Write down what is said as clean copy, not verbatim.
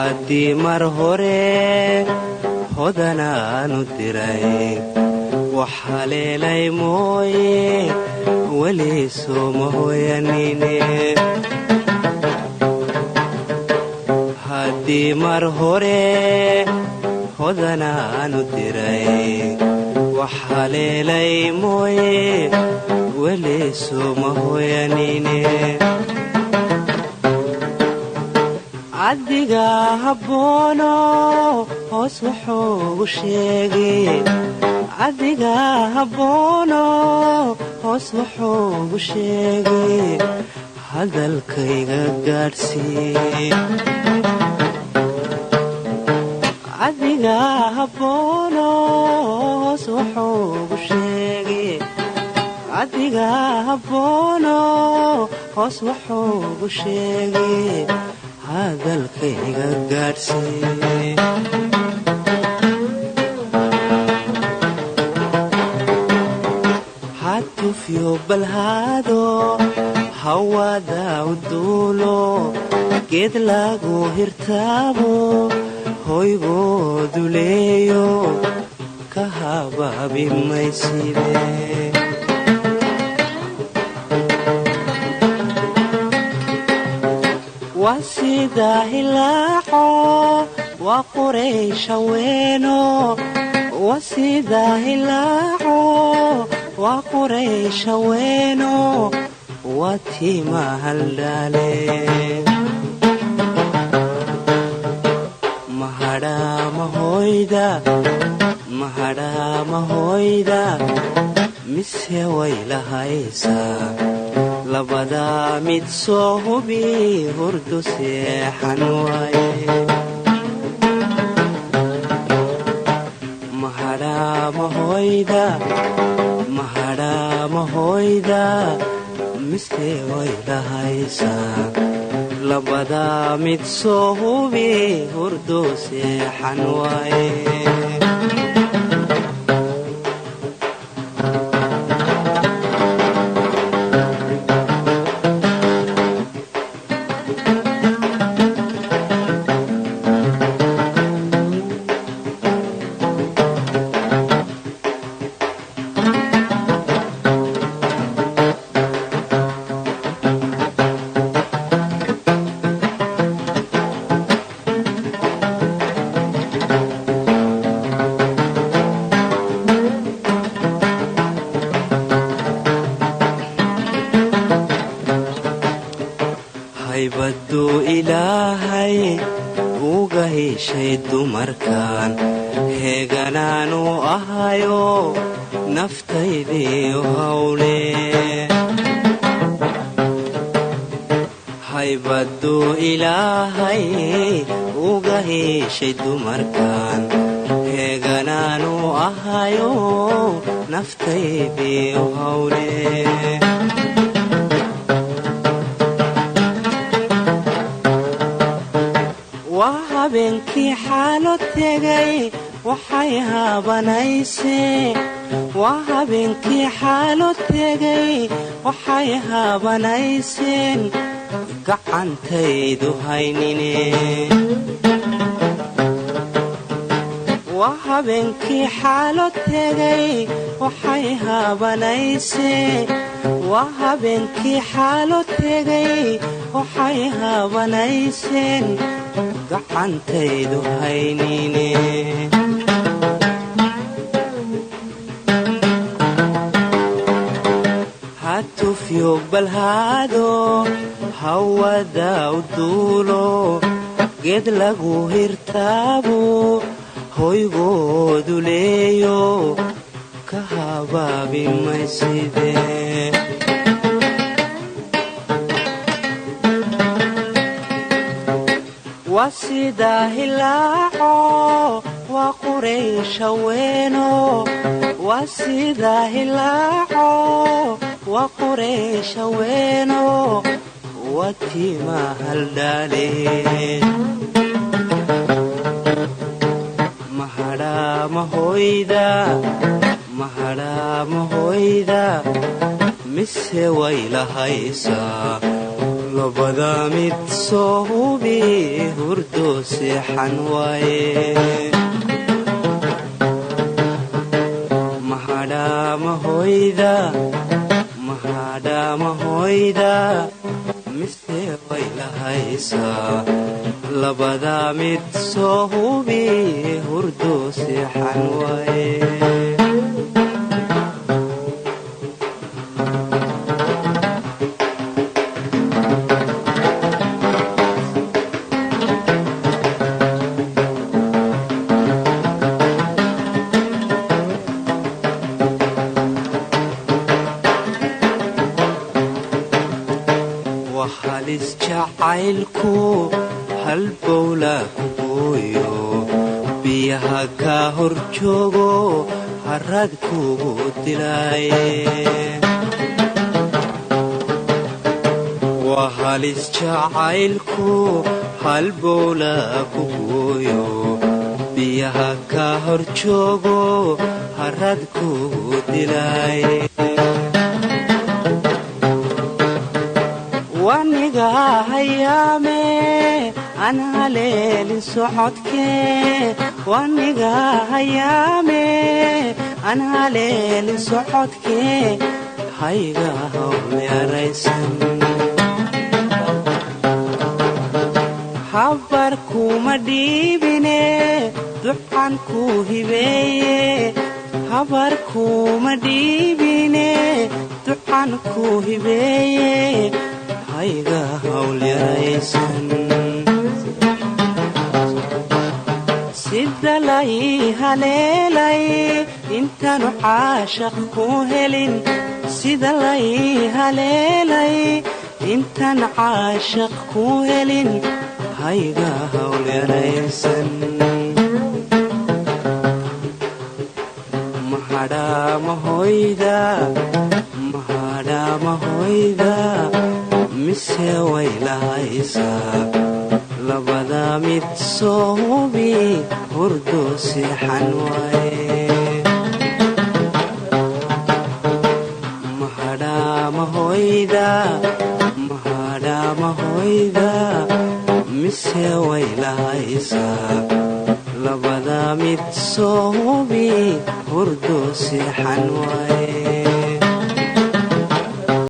haddii mar hore hodanaanu diray wax haleelay mooye weli sooma hooyanine haddii mar hore hodanaanu diray wax haleelay mooye weli sooma hooyanine adiga habboono hoos wuxuugu sheegay adiga habboono hoos wuxuugu sheegay hadalkayga gaadhsii adiga habboono hoos wuxuugu sheegay adiga habboono hoos wuxuugu sheegay hadalkayga gaadhsii hatufyo balhaado hawada uduulo geed lagu hirtaabo hoygoodu leeyo ka habaabi mayside waa sida hilaaco waa quraysha weeno waa sida hilaaco waa quraysha weeno waa tiima haldhaale mahadhaama hooyda mise way lahaysaa labadaa mid soo hubi hurdu seexan waaye mahadhaama hooyda mise way lahaysaa labadaa mid soo hubi hurdu seexan waaye haybaduu ilaahay uga heshay dumarkan heeganaanu ahayo naftaydiiu hawle haybaduu ilaahay uga heshay dumarkan heeganaanu ahayo naftaydiiu hawle waa habeenkii xaalo tegay waxay haabanaysee waa habeenkii xaalo tegay waxay haabanayseen gacantaydu haynine waa habeenkii xaalo tegay waxay haabanaysee waa habeenkii xaalo tegay waxay haabanayseen gacantaydu haynine hatufyo balhaado hawada uduulo geed lagu hirtaabo hoygoodu leeyo ka habaabi mayside waa sida hilaaco waa quraysha weeno waa sida hilaaco waa quraysha weeno waa tiima haldhaale mahadhaama hooyda mise way lahaysaa labada mid soo hubi hurdo seexan waaye mahadhaama hoyda mise way lahaysaa labada mid soo hubi hurdo seexan waaye halis jacaylku halbowla ku gooyo biyaha ka hor joogo harad kugu dilaaye waa halis jacaylku halbowla ku gooyo biyaha ka hor joogo harad kugu dilaaye waniga hayaame aan haleelin socodkee waniga hayaame aan haleelin socodkee hayga hawlyaraysan habar kuma dhiibine duxan ku hibeeye habar kuma dhiibine duxan ku hibeeye hayga hawlyaraysan sida lay haleelay intaanu caashaq ku helin sida lay haleelay intaan caashaq ku helin hayga hawlyaraysan mahadhaama hoyda mise way lahaysaa labada mid soo hubi hurdo seexan waaye mahadhaama hoyda mise way lahaysaa labada mid soo hubi hurdo seexan waaye